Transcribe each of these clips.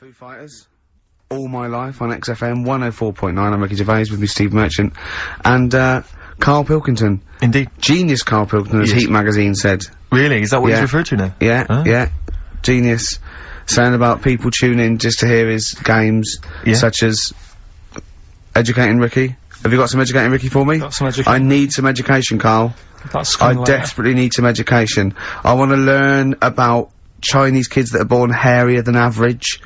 Foo Fighters. All My Life on XFM 104.9. I'm Ricky Gervais with me, Steve Merchant, and Carl Pilkington. Indeed. Genius Carl Pilkington, as Heat magazine said. Really? Is that what he's referred to now? Yeah, yeah. Genius. Saying about people tune in just to hear his games, such as Educating Ricky. Have you got some Educating Ricky for me? Got some education. I need some education, Carl. I desperately need some education. I want to learn about Chinese kids that are born hairier than average.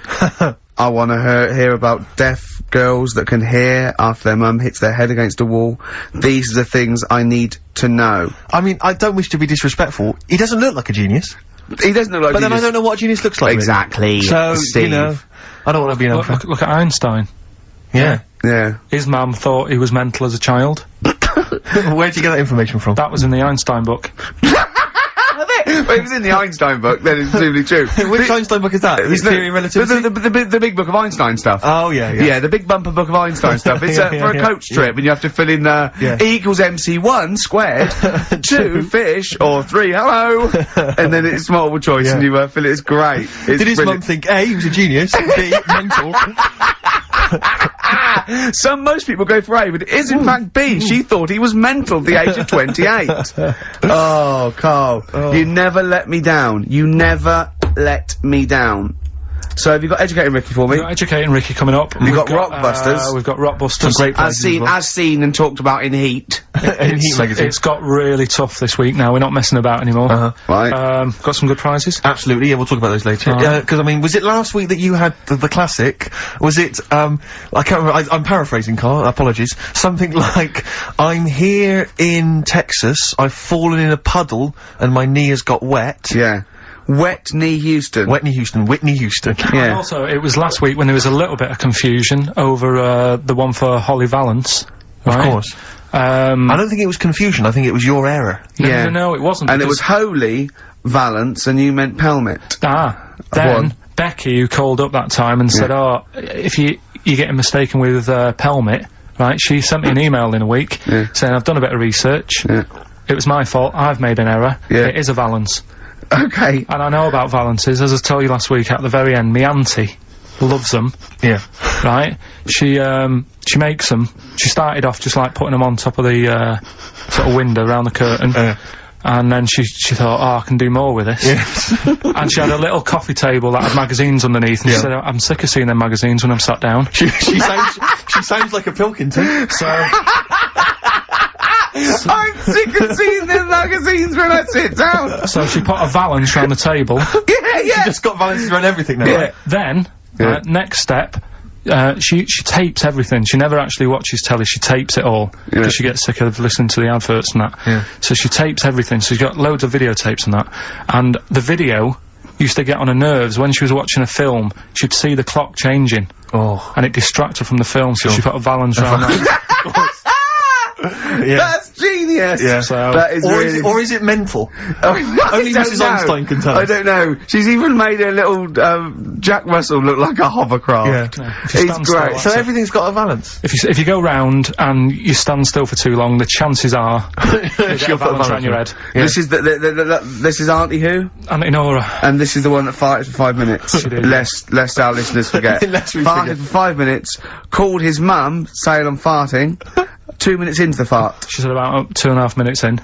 I want to hear about deaf girls that can hear after their mum hits their head against a wall. These are the things I need to know. I mean, I don't wish to be disrespectful. He doesn't look like a genius. He doesn't look like a genius. But then I don't know what a genius looks like. Exactly. So, Steve. you know, I don't want to be an unfair. Look at Einstein. Yeah. Yeah. His mum thought he was mental as a child. Where'd you get that information from? That was in the Einstein book. Well, it was in the Einstein book, then it's presumably true. Which Einstein book is that? His Theory of Relativity? The big book of Einstein stuff. Oh, yeah, yeah. Yeah, the big bumper book of Einstein stuff. It's for a coach trip, and you have to fill in, E equals MC1 squared, 2 fish, or 3 hello, and then it's multiple choice, and you fill it. It's great. It's Did his mum think, A, he was a genius, B, mental? Most people go for A, but it is in fact B. She thought he was mental at the age of 28. Oh, Carl. You never let me down. You never let me down. So have you got Educating Ricky for me? We've got Educating Ricky coming up. We've got Rockbusters. We've got Rockbusters. Some great as seen and talked about in Heat. In Heat magazine. It's got really tough this week now. We're not messing about anymore. Right. Got some good prizes. Absolutely, yeah, we'll talk about those later. Because, I mean, was it last week that you had the classic? Was it, I can't remember, I'm paraphrasing, Carl, apologies. Something like, I'm here in Texas, I've fallen in a puddle, and my knee has got wet. Yeah. Wet Knee Houston. Whitney Houston. And Yeah. also, it was last week when there was a little bit of confusion over, the one for Holly Valance. Of Right? course. I don't think it was confusion, I think it was your error. No, it wasn't. And it was Holy Valance, and you meant Pelmet. Then Becky, who called up that time and said, "Oh, if you're getting mistaken with Pelmet, right?" She sent me an email in a week saying, "I've done a bit of research. It was my fault. I've made an error. It is a Valance." Okay. And I know about Valances, as I told you last week at the very end. My auntie loves them. Yeah. Right? She makes them. She started off just like putting them on top of the sort of window around the curtain. And then she thought, oh, I can do more with this. And she had a little coffee table that had magazines underneath, and she said, I'm sick of seeing them magazines when I'm sat down. She sounds like a Pilkington. I'm sick of seeing them magazines when I sit down. So she put a Valance round the table. She just got Valances around everything now, right? Then, next step, she tapes everything. She never actually watches telly, she tapes it all. Because she gets sick of listening to the adverts and that. So she tapes everything, so she's got loads of videotapes and that. And the video used to get on her nerves. When she was watching a film, she'd see the clock changing. And it distracted her from the film, so she put a Valance round that. That's genius! Yeah. So, that is really... or is it mental? Only Mrs. Einstein can tell us. I don't know. She's even made her little, Jack Russell look like a hovercraft. It's great. So everything's got a Valance? If you go round and you stand still for too long, the chances are she'll put a Valance around your head. This is this is Auntie who? Auntie Nora. And this is the one that farted for 5 minutes. Lest our listeners forget. Farted for 5 minutes, called his mum, saying I'm farting. 2 minutes into the fart. She said about 2.5 minutes in.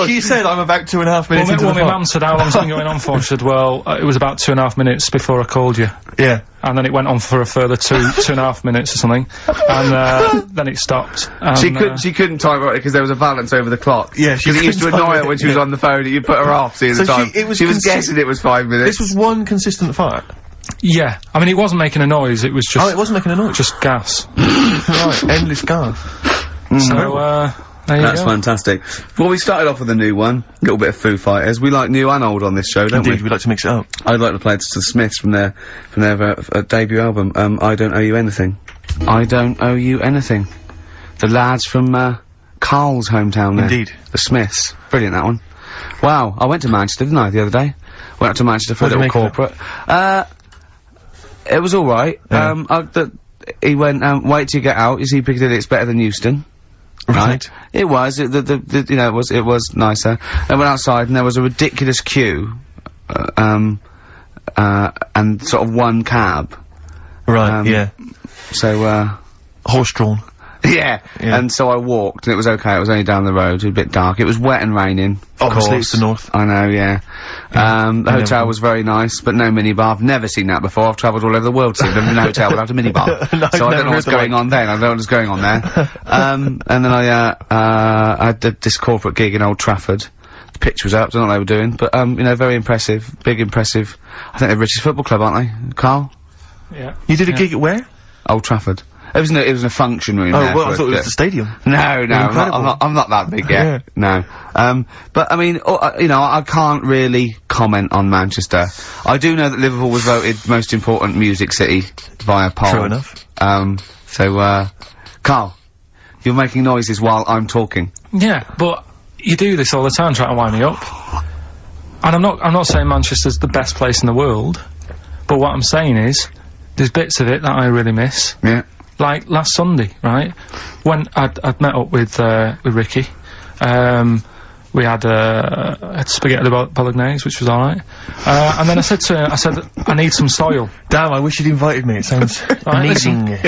She said I'm about 2.5 minutes into the fart. My mum said, how long's it been going on for? She said, well, it was about 2.5 minutes before I called you. Yeah. And then it went on for a further 2.5 minutes or something. And, then it stopped. And, she couldn't time it because there was a Valance over the clock. Yeah, because it used to annoy her when she was on the phone and you put her off seeing the time. She was guessing it was 5 minutes. This was one consistent fart. Yeah. I mean, it wasn't making a noise, it was just... Oh, it wasn't making a noise? Just gas. Right, endless gas. So, there you That's go. fantastic. Well, we started off with a new one. A little bit of Foo Fighters. We like new and old on this show, don't we? Indeed, we like to mix it up. I'd like to play to the Smiths from their debut album, I Don't Owe You Anything. I Don't Owe You Anything. The lads from, Carl's hometown there. Indeed. The Smiths. Brilliant, that one. Wow, I went to Manchester, didn't I, the other day? Went up to Manchester for a little corporate. It was alright. He went, wait till you get out, you see Piccadilly, it's better than Euston. Right. It was, you know, it was nicer. I went outside and there was a ridiculous queue, and sort of one cab. Right, yeah. So, horse-drawn. Yeah, and so I walked, and it was okay, it was only down the road, it was a bit dark, it was wet and raining. Obviously, it's the north. I know, yeah. The hotel was very nice, but no minibar. I've never seen that before, I've travelled all over the world, seen a hotel without a minibar. No, so I don't know what's going on then, I don't know what's going on there. And then I did this corporate gig in Old Trafford. The picture was up, don't know what they were doing, but, you know, very impressive, big impressive. I think they're British football club, aren't they, Carl? Yeah. You did a gig at where? Old Trafford. It was in a function room. Oh, well, I thought it was the stadium. No, I'm not that big yet. No. But I mean, you know, I can't really comment on Manchester. I do know that Liverpool was voted most important music city via poll. True enough. Carl, you're making noises while I'm talking. Yeah, but you do this all the time trying to wind me up. And I'm not saying Manchester's the best place in the world, but what I'm saying is, there's bits of it that I really miss. Yeah. Like last Sunday, right? When I'd met up with Ricky, we had spaghetti bolognese, which was alright. And then I said to her, I need some soil. Damn, I wish you'd invited me, it sounds amazing.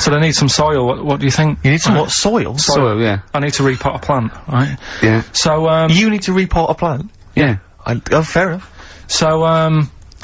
So I need some soil, what do you think? You need some what, soil? Soil, yeah. I need to repot a plant, right? Yeah. So, you need to repot a plant? Yeah. Oh, fair enough. So,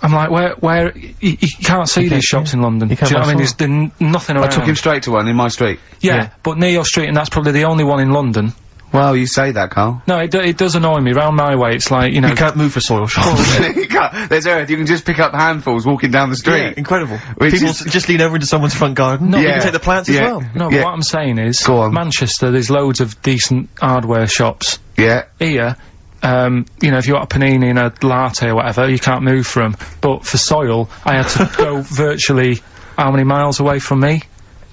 I'm like, where, you can't see these shops in London. Do you know what I mean? There's nothing around. I took him straight to one in my street. Yeah, but near your street, and that's probably the only one in London. Well, you say that, Carl. No, it does annoy me. Round my way, it's like, you know... You can't move for soil shops. You can't. There's earth, you can just pick up handfuls walking down the street. Yeah, incredible. People just lean over into someone's front garden. No, you can take the plants as well. No, but what I'm saying is, Go on. Manchester, there's loads of decent hardware shops. Yeah. Here, you know, if you want a panini and a latte or whatever, you can't move from. But for soil, I had to go virtually how many miles away from me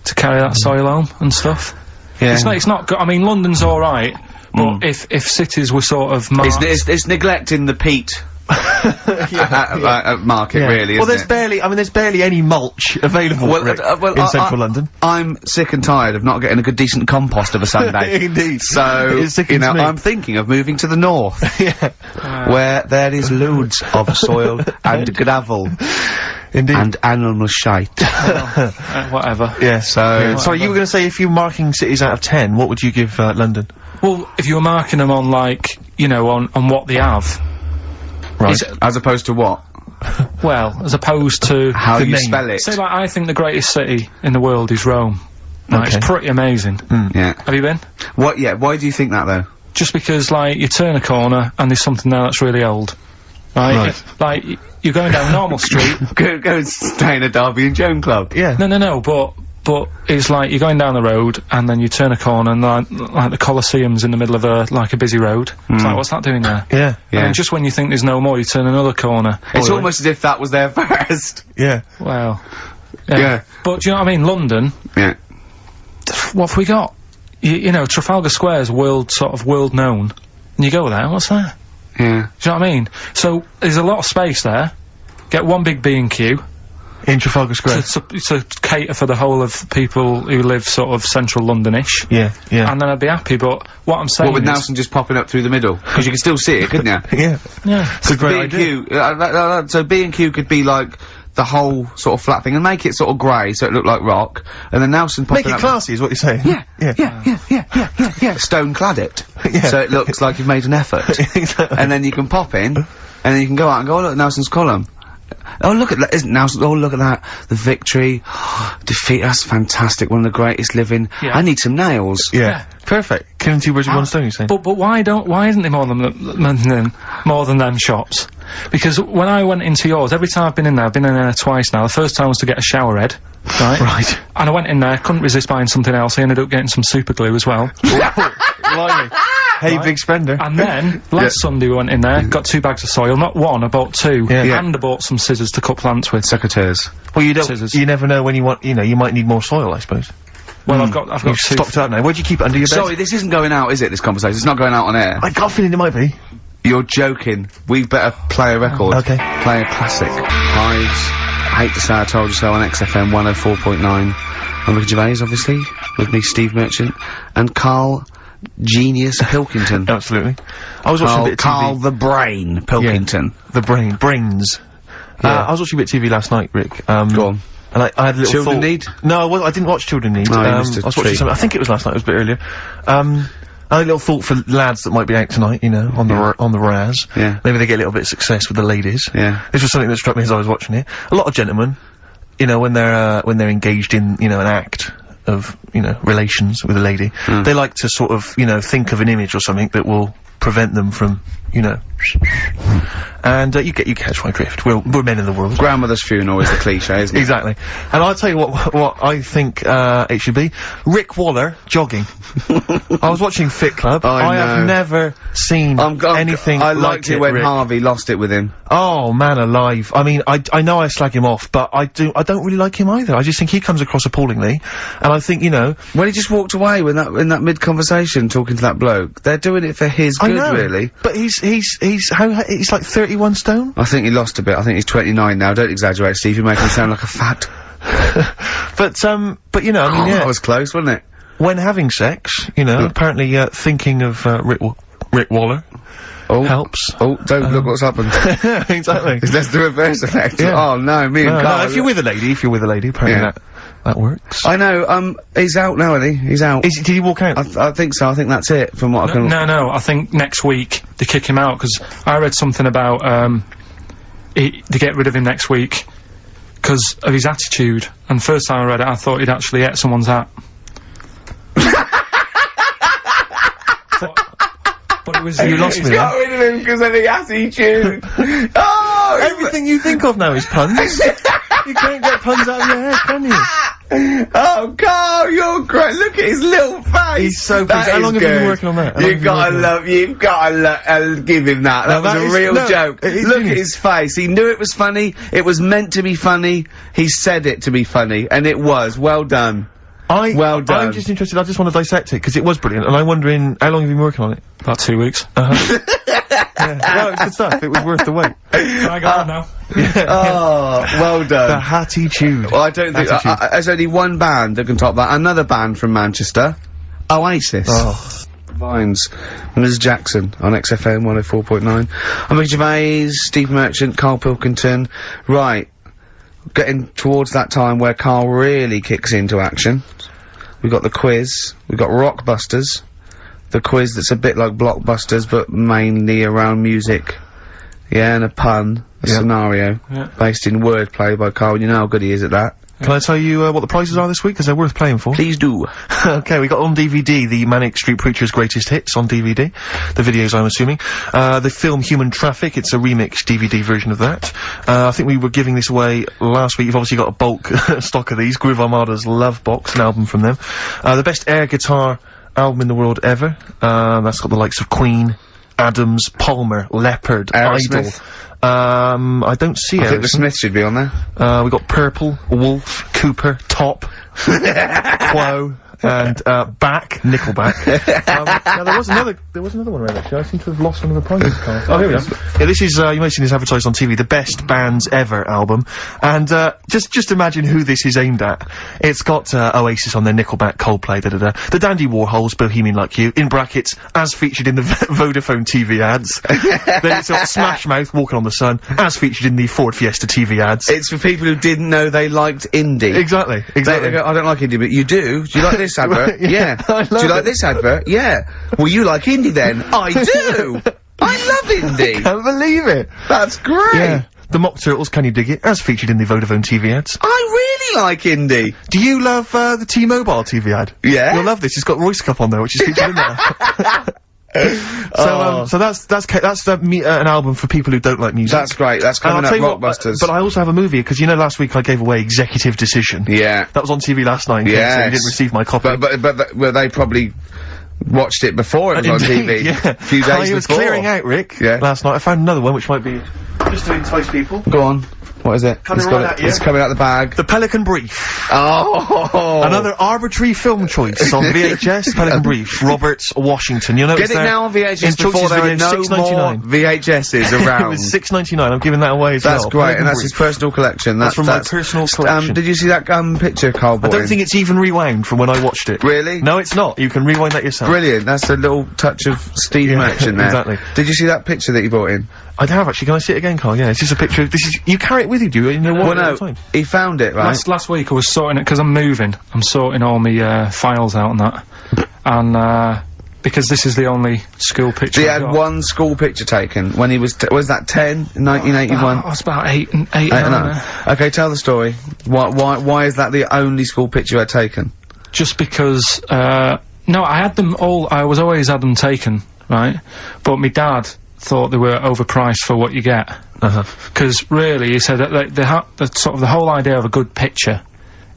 to carry that soil home and stuff. Yeah. It's not good. I mean, London's alright, but if cities were sort of marked... It's neglecting the peat. Market, really, isn't there's barely any mulch available in central London. I'm sick and tired of not getting a good decent compost of a Sunday. Indeed. So, you know, I'm thinking of moving to the north. Where there is loads of soil and gravel. Indeed. And animal shite. Whatever. Yeah, so... Sorry, you were gonna say if you were marking cities out of 10, what would you give, London? Well, if you were marking them on, like, you know, on what they have... Right. As opposed to what? Well, as opposed to... How you spell it. Say, like, I think the greatest city in the world is Rome. Right, it's pretty amazing. Yeah. Have you been? What, yeah, why do you think that, though? Just because, like, you turn a corner and there's something there that's really old. Right? Like, you're going down Normal Street... Go and stay in a Derby and Joan club. Yeah. No, but it's like, you're going down the road, and then you turn a corner, and like the Colosseum's in the middle of a busy road. It's like, what's that doing there? Yeah. And just when you think there's no more, you turn another corner. It's almost as if that was there first. Yeah. Well. Yeah. But, do you know what I mean? London... Yeah. What have we got? You know, Trafalgar Square's world known. And you go there, what's there? Yeah. Do you know what I mean? So, there's a lot of space there. Get one big B&Q. In Trafalgar Square. To cater for the whole of people who live sort of central London-ish. Yeah. And then I'd be happy, but what I'm saying with Nelson just popping up through the middle? Because you can still see it, couldn't you? Yeah. It's a great idea. So B&Q could be like the whole sort of flat thing and make it sort of grey so it looked like rock, and then Nelson popping up... Make it classy is what you're saying. Yeah. Stone clad it. So it looks like you've made an effort. Exactly. And then you can pop in, and then you can go out and go, oh look, Nelson's column. Oh look at that, isn't Nelson, oh look at that, the victory, defeat, that's fantastic, one of the greatest living. I need some nails. Yeah. Perfect. Killing two birds with one stone, you say? But why isn't there more than them shops? Because when I went into yours, every time I've been in there twice now, the first time was to get a shower head, right? Right. And I went in there, couldn't resist buying something else, I ended up getting some super glue as well. Blimey. Hey, big spender. And then, last Sunday we went in there, got 2 bags of soil, not one, I bought 2, and I bought some scissors to cut plants with. Secateurs. Well, you never know when you want, you know, you might need more soil, I suppose. Well, I've got You've stocked out now. Where'd you keep it, under your bed? Sorry, this isn't going out, is it, this conversation? It's not going out on air. I got a feeling it might be. You're joking. We better play a record. Okay. Play a classic. I hate to say I told you so on XFM 104.9. I'm Ricky Gervais, obviously, with me, Steve Merchant, and Carl Genius Pilkington. Absolutely. I was watching a bit of TV. Carl the Brain Pilkington. Yeah, the Brains. I was watching a bit of TV last night, Rick. Go on. And I had a little Children thought. Need? No, I didn't watch Children Need. No, I was watching something. I think it was last night. It was a bit earlier. I had a little thought for lads that might be out tonight, you know, on the Raz. Yeah. Maybe they get a little bit of success with the ladies. Yeah. This was something that struck me as I was watching it. A lot of gentlemen, you know, when they're engaged in, you know, an act of, you know, relations with a lady, they like to sort of, you know, think of an image or something that will prevent them from, you know, and you catch my drift. We're men in the world. Grandmother's funeral is the cliche, isn't it? Exactly. And I'll tell you what I think it should be. Rick Waller jogging. I was watching Fit Club. I have never seen anything I like liked it when Rick. Harvey lost it with him. Oh man alive. I mean, I know I slag him off, but I don't really like him either. I just think he comes across appallingly, and I think, you know, when he just walked away in that mid conversation talking to that bloke, they're doing it for his good, really. But he's like 31 stone. I think he lost a bit. I think he's 29 now. Don't exaggerate, Steve. You make him sound like a fat. but you know, I mean, yeah. That was close, wasn't it? When having sex, you know, apparently thinking of Rick Waller helps. Oh, don't look what's happened. Exactly. That's the reverse effect. Yeah. Oh no, me and Carl. No, if you're with a lady, apparently that works. I know. He's out now, isn't he? He's out. Did he walk out? I think so. I think that's it. From what I can. No. I think next week they kick him out, because I read something about they get rid of him next week because of his attitude. And first time I read it, I thought he'd actually ate someone's hat. But it was. You lost me. Got rid of him because of the attitude. Oh, everything you think of now is puns. You can't get puns out of your head, can you? Oh, Carl, you're great. Look at his little face. He's so good. How long have you been working on that? You've gotta give him that. That was a real joke. Look at his face. He knew it was funny. It was meant to be funny. He said it to be funny, and it was. Well done. Well done. I'm just interested, I just want to dissect it, because it was brilliant, and I'm wondering, how long have you been working on it? About 2 weeks. Yeah. Well, it's good stuff, it was worth the wait. I got it now. Oh, well done. The attitude. Well, I don't think, there's only one band that can top that. Another band from Manchester. Oasis. Oh. Vines. Ms. Jackson on XFM 104.9. I'm Ricky Gervais, Steve Merchant, Carl Pilkington. Right. Getting towards that time where Carl really kicks into action. We've got the quiz. We've got Rockbusters. The quiz that's a bit like Blockbusters, but mainly around music. Yeah, and a pun. A scenario. Based in wordplay by Carl. You know how good he is at that. Can I tell you what the prizes are this week, because they're worth playing for? Please do. Okay, we got on DVD the Manic Street Preachers' Greatest Hits on DVD. The videos, I'm assuming. The film Human Traffic, it's a remixed DVD version of that. I think we were giving this away last week. You've obviously got a bulk stock of these. Groove Armada's Love Box, an album from them. The best air guitar album in the world ever. That's got the likes of Queen, Adams, Palmer, Leopard, Idol. I don't see it. I think the Smiths should be on there. We got Purple, Wolf, Cooper, Top, Quo, and Back, Nickelback. Now there was another one around actually. I seem to have lost one of the prizes. Oh, here we are. Yeah, this is, you may have seen this advertised on TV, the Best Bands Ever album. And, just imagine who this is aimed at. It's got, Oasis on there, Nickelback, Coldplay, The Dandy Warhols, Bohemian Like You, in brackets, as featured in the Vodafone TV ads. Then it's got Smash Mouth, Walking on the Sun, as featured in the Ford Fiesta TV ads. It's for people who didn't know they liked indie. Exactly. They go, I don't like indie, but you do. Do you like this advert? Yeah. Do you like this advert? Yeah. Well, you like indie then? I do! I love indie! I can't believe it! That's great! Yeah. The Mock Turtles, Can You Dig It? As featured in the Vodafone TV ads. I really like indie! Do you love, the T-Mobile TV ad? Yeah. You'll love this, it's got Royce Cup on there, which is featured in there. So that's an album for people who don't like music. That's great. That's coming up, Rockbusters. But I also have a movie, because you know last week I gave away Executive Decision. Yeah. That was on TV last night, yes. So you didn't receive my copy. But they probably watched it before it was on TV. Yeah. A few days before. I was clearing out, Rick, last night. I found another one which might be just to entice people. Go on. What is it? It's coming out the bag. The Pelican Brief. Oh! Another arbitrary film choice on VHS. Pelican Brief. Roberts, Washington. You'll notice get it now on VHS before there are no more VHSs around. It was $6.99. I'm giving that away as well. That's great, Pelican and that's Brief. his personal collection. That's from my personal collection. Did you see that picture, Carl? I don't think it's even rewound from when I watched it. Really? No, it's not. You can rewind that yourself. Brilliant. That's a little touch of Steve Merchant there. Exactly. Did you see that picture that you brought in? I have actually. Can I see it again, Carl? Yeah, it's just a picture of, you carry it with you, do you? In your wallet all the time? He found it, right? Last week I was sorting it, because I'm moving. I'm sorting all my, files out and that. And, because this is the only school picture He had one school picture taken when he was that 10 in 1981? I was about 8 and 9. Okay, tell the story. Why is that the only school picture you had taken? Just because, no, I had them all, I was always had them taken, right? But my dad thought they were overpriced for what you get. Because really, he said that the whole idea of a good picture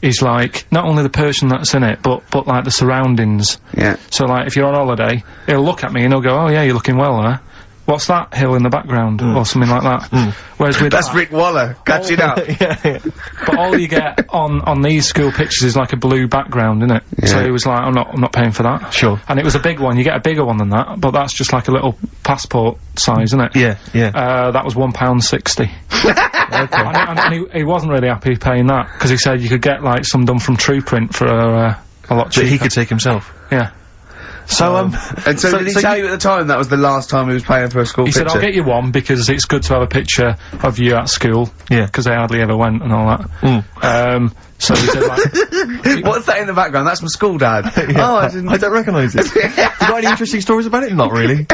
is like, not only the person that's in it, but like the surroundings. Yeah. So like, if you're on holiday, he'll look at me and he'll go, oh yeah, you're looking well there. What's that hill in the background? Or something like that. Whereas with that's Rick Waller, catching up. Yeah. But all you get on these school pictures is like a blue background, isn't it? Yeah. So he was like, I'm not paying for that. Sure. And it was a big one, you get a bigger one than that, but that's just like a little passport size, isn't it? Yeah, yeah. That was £1.60. Okay. And he wasn't really happy paying that, because he said you could get like some done from True Print for a lot cheaper. That he could take himself. Yeah. So, and so did he tell you at the time that was the last time he was paying for a school picture? He said, I'll get you one, because it's good to have a picture of you at school. Yeah. Because they hardly ever went and all that. So he said, like... What's that in the background? That's my school dad. Yeah. Oh, I don't recognise it. You got any interesting stories about it? Not really.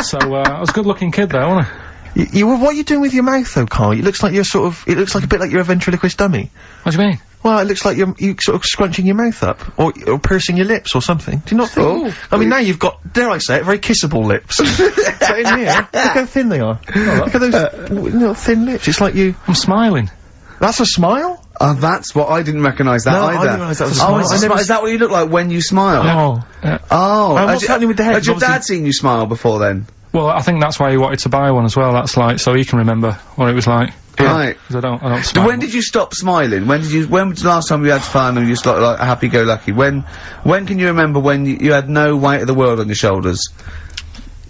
So, I was a good-looking kid there, wasn't I? What are you doing with your mouth, though, Carl? It looks like you're it looks like a bit like you're a ventriloquist dummy. What do you mean? Well, it looks like you're sort of scrunching your mouth up, or pursing your lips or something. Do you not think? Oh. I mean, now you've got, dare I say it, very kissable lips. So in here, look how thin they are. Look at those little thin lips. It's like I'm smiling. That's a smile? Oh, that's what I didn't recognise that either. I didn't realise that was a smile. Is that what you look like when you smile? Oh. What's happening with the head? Had your dad seen you smile before then? Well, I think that's why he wanted to buy one as well. That's like, so he can remember what it was like. Right. Because I don't smile. When did you stop smiling? When was the last time you had fun and you just like happy-go-lucky? When can you remember when you had no weight of the world on your shoulders?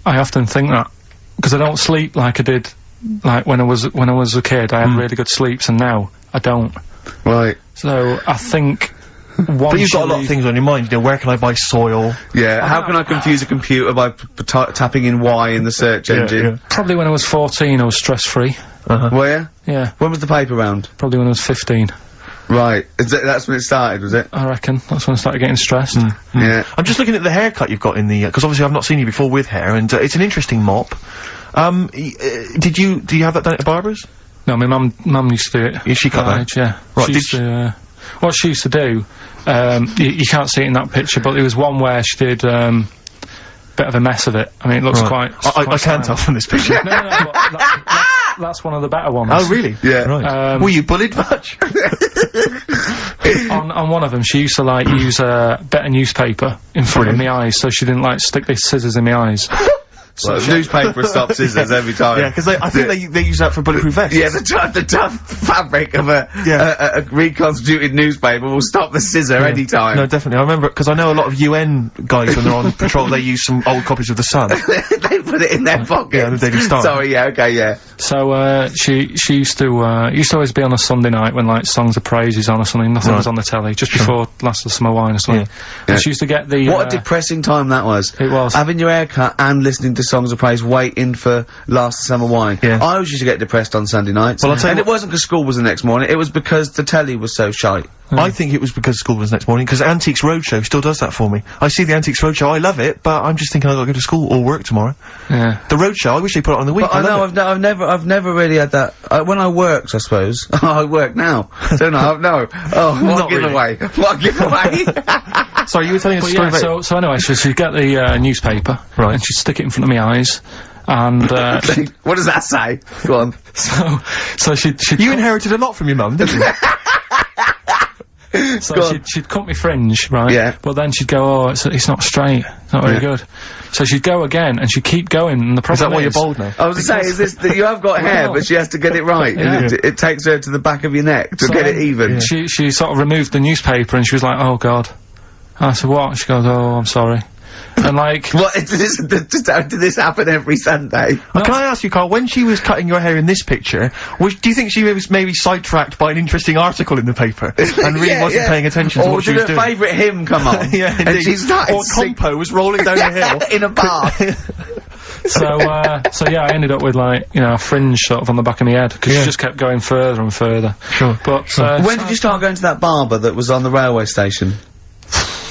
I often think that. Because I don't sleep like I did, like when I was a kid. I had really good sleeps, and now I don't. Right. So, I think... But you've got a lot of things on your mind, you know, where can I buy soil? Yeah, how can I confuse a computer by tapping in Y in the search engine? Yeah. Probably when I was 14, I was stress-free. Were you? Yeah. When was the paper round? Probably when I was 15. Right. That's when it started, was it? I reckon. That's when I started getting stressed. Yeah. I'm just looking at the haircut you've got in the, because obviously I've not seen you before with hair, and it's an interesting mop. Do you have that done at a barber's? No, my mum used to do it. She cut that? Yeah. Right, what she used to do, you can't see it in that picture, but there was one where she did, bit of a mess of it. I mean, it looks quite... I can't tell from this picture. No, but that's one of the better ones. Oh, really? Yeah. Right. Were you bullied much? on one of them, she used to, like, use a bit of newspaper in front of my eyes, so she didn't, like, stick these scissors in my eyes. So newspaper stops scissors every time. Yeah, because I think they use that for bulletproof vests. Yeah, the tough fabric of a reconstituted newspaper will stop the scissor any time. No, definitely. I remember, because I know a lot of UN guys when they're on patrol, they use some old copies of The Sun. They put it in their pocket. Yeah, the Daily Star. Sorry, yeah, okay, yeah. So, she used to always be on a Sunday night when, like, Songs of Praise is on or something, nothing was on the telly, just before Last of the Summer Wine or something. Yeah. And she used to get the, what a depressing time that was. It was. Having your hair cut and listening to Songs of Praise, waiting for Last Summer Wine. Yeah. I always used to get depressed on Sunday nights. Well, I'll tell you, and it wasn't because school was the next morning, it was because the telly was so shite. I think it was because school was next morning, because Antiques Roadshow still does that for me. I see the Antiques Roadshow, I love it, but I'm just thinking I've got to go to school or work tomorrow. Yeah. The Roadshow, I wish they put it on the week. But I've never really had that. When I worked, I suppose. I work now. Don't I? No. Oh, what giveaway. Really. What giveaway. Sorry, you were telling us a story about... So anyway, she'd get the, newspaper. Right. And she'd stick it in front of my eyes. And, what does that say? Go on. So she'd You inherited a lot from your mum, didn't you? So she'd cut me fringe, right? Yeah. But then she'd go, oh, it's not straight. It's not very good. So she'd go again, and she'd keep going, and the problem is... that why you're bald now? I was gonna say, is this that you have got hair, but she has to get it right, and it takes her to the back of your neck to get it even. Yeah. She sort of removed the newspaper, and she was like, oh God. And I said, what? She goes, oh, I'm sorry. And like... What, did this happen every Sunday? No. Can I ask you, Carl, when she was cutting your hair in this picture, do you think she was maybe sidetracked by an interesting article in the paper, and really wasn't paying attention to what she was doing? Or did her favourite hymn come on? Yeah, and she started or Compo was rolling down the hill. In a bar. So yeah, I ended up with, like, you know, a fringe sort of on the back of my head, because she just kept going further and further. Sure. But, when did you start going to that barber that was on the railway station?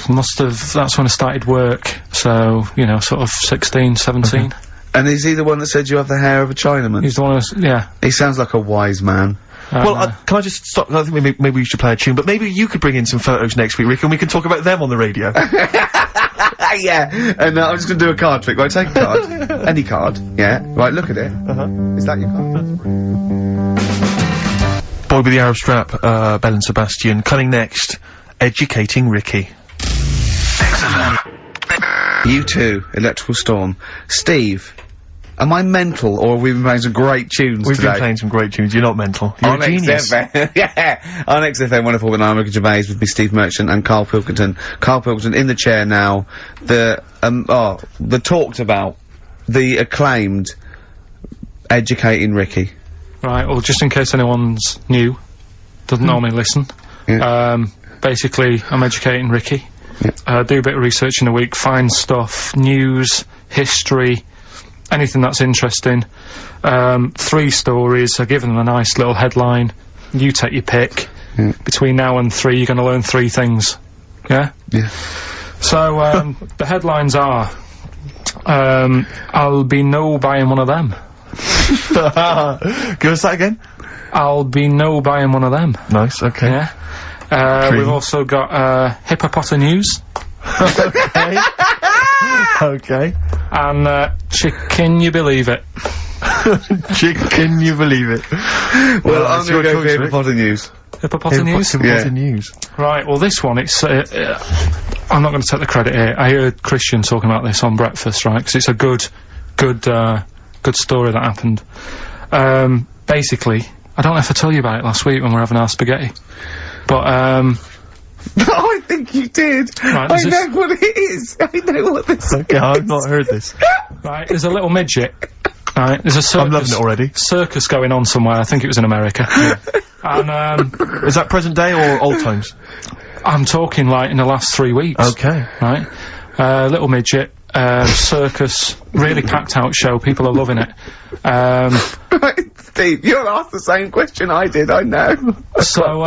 That's when I started work, so, you know, sort of 16, 17. Okay. And is he the one that said you have the hair of a Chinaman? He's the one yeah. He sounds like a wise man. Well, can I just stop? I think maybe we should play a tune, but maybe you could bring in some photos next week, Rick, and we can talk about them on the radio. Yeah, and I'm just gonna do a card trick. Right, take a card. Any card. Yeah. Right, look at it. Is that your card? Boy with the Arab Strap, Belle and Sebastian. Coming next, Educating Ricky. Excellent. U2, Electrical Storm. Steve, am I mental, or have we been playing some great tunes We've today? been playing some great tunes. You're not mental. You're a genius. Yeah. On XFM 104.9, Ricky Gervais with me, Steve Merchant, and Carl Pilkington. Carl Pilkington in the chair now. The talked about, the acclaimed Educating Ricky. Right, well, just in case anyone's new, doesn't normally listen. Yeah. Basically, I'm educating Ricky. Yeah. Do a bit of research in a week, find stuff, news, history, anything that's interesting. 3 stories, I give them a nice little headline. You take your pick. Yeah. Between now and 3, you're gonna learn 3 things. Yeah? Yeah. So, the headlines are, I'll be no buying one of them. Give us that again. I'll be no buying one of them. Nice, okay. Yeah. We've also got, hippopotamus. Okay. Okay. And, can you believe it? Can you believe it? Well, I'm gonna go for hippopotamus. Hippopotamus? Hippopotamus. Right, well this one, it's, I'm not gonna take the credit here. I heard Christian talking about this on breakfast, right? Because it's a good story that happened. Basically, I don't know if I told you about it last week when we were having our spaghetti. But, I think you did. Right, I know what it is. I know what this is. Okay, I've not heard this. Right, there's a little midget. Right, there's a circus. I'm loving it already. Circus going on somewhere. I think it was in America. Yeah. And, is that present day or old times? I'm talking, like, in the last 3 weeks. Okay. Right? Little midget. Circus, really packed out show, people are loving it. Right, Steve, you'll ask the same question I did, I know. So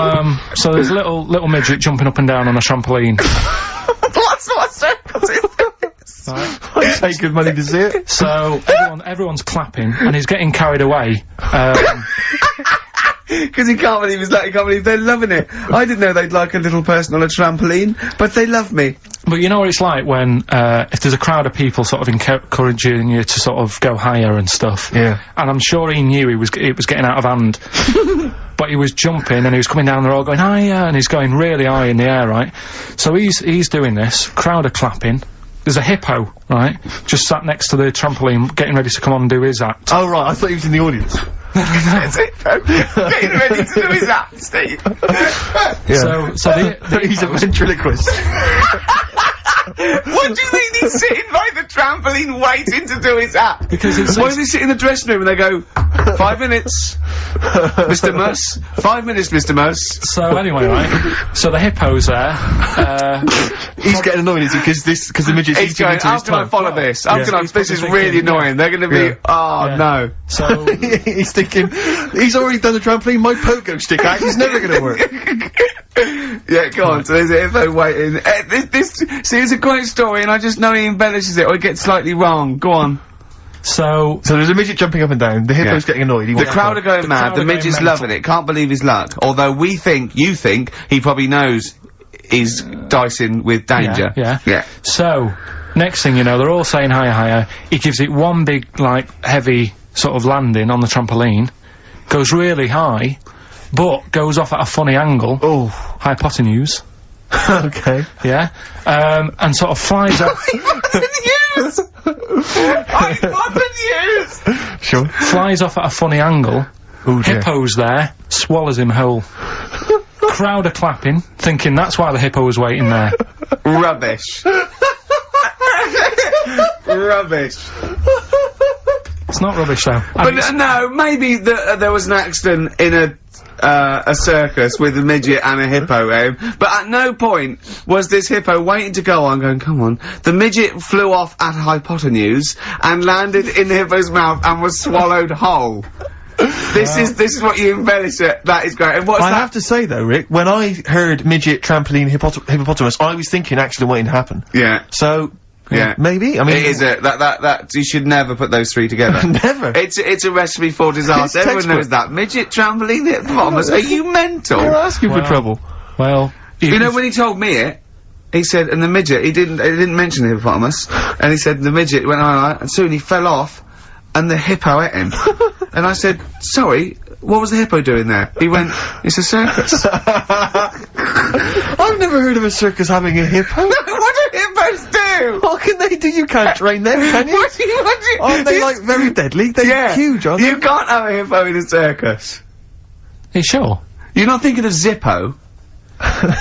there's a little midget jumping up and down on a trampoline. What circus is this? Right. I'd pay good money to see it. So, everyone's clapping, and he's getting carried away. Because he can't believe they're loving it. I didn't know they'd like a little person on a trampoline, but they love me. But you know what it's like when, if there's a crowd of people sort of encouraging you to sort of go higher and stuff. Yeah. And I'm sure he knew it was getting out of hand. But he was jumping and he was coming down, they're all going higher, and he's going really high in the air, right? So he's doing this, crowd are clapping. There's a hippo, right? Just sat next to the trampoline, getting ready to come on and do his act. Oh, right, I thought he was in the audience. That's it, getting ready to do his act, Steve. Yeah. So he's a ventriloquist. What do you mean he's sitting by the trampoline waiting to do his act? Because it's why does he sit in the dressing room and they go, 5 minutes, Mr. Mus, 5 minutes, Mr. Mus. So anyway, right, so the hippo's there, he's getting annoyed, is he, because the midget's he's going, how can I follow this? How can I, this is really annoying, they're gonna be, oh no. So, he's thinking, he's already done the trampoline, my pogo stick act is never gonna work. Yeah, go on, so there's a hippo waiting. See, it's a great story, and I just know he embellishes it, or he gets slightly wrong. Go on. So there's a midget jumping up and down, the hippo's getting annoyed, the crowd are going mad, the midget's loving it, can't believe his luck. Although you think, he probably knows he's dicing with danger. Yeah. So, next thing you know, they're all saying higher. He gives it one big, like, heavy sort of landing on the trampoline, goes really high, but goes off at a funny angle. Oh. Hypotenuse. Okay. Yeah. And sort of flies up. Hypotenuse! Sure. Flies off at a funny angle. Ooh, dear. Hippo's there, swallows him whole. Crowd are clapping, thinking that's why the hippo was waiting there. Rubbish. Rubbish. It's not rubbish though. But no, maybe there was an accident in a circus with a midget and a hippo in. But at no point was this hippo waiting to go on, going, come on. The midget flew off at hypotenuse and landed in the hippo's mouth and was swallowed whole. This is what you embellish it. That is great. And what's that? I have to say though, Rick, when I heard midget, trampoline, hippopotamus, I was thinking actually waiting to happen. Yeah. So. Yeah. Maybe? I mean... It is that, you should never put those three together. Never. It's a recipe for disaster. Everyone knows that. Midget, trampoline, hippopotamus. Are you mental? You're asking for trouble. Well... You know, when he told me it, he said, and the midget, he didn't mention the hippopotamus, and he said the midget went alright, and soon he fell off, and the hippo ate him. And I said, sorry, what was the hippo doing there? He went, it's a circus. I've never heard of a circus having a hippo. No, what do hippos do? What can they do? You can't train them, can you? What do you... Aren't they, like, very deadly? They're huge, aren't they? You can't have a hippo in a circus. Are you sure? You're not thinking of Zippo?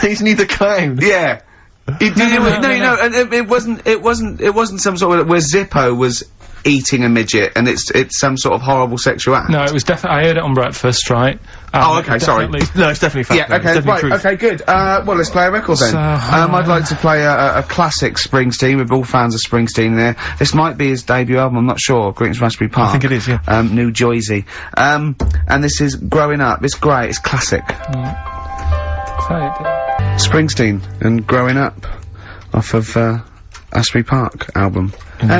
He's neither clown. Yeah. No, and it wasn't some sort of where Zippo was eating a midget and it's some sort of horrible sexual act. No, it was definitely, I heard it on breakfast, right? Oh, okay, sorry. No, it's definitely fact. Yeah, okay, right, okay, good. Well, let's play a record then. I'd like to play a classic Springsteen. We're all fans of Springsteen there. This might be his debut album, I'm not sure. Greetings from Raspberry Park. I think it is, yeah. New Jersey. And this is Growing Up. It's great, it's classic. Springsteen and Growing Up off of Asbury Park album.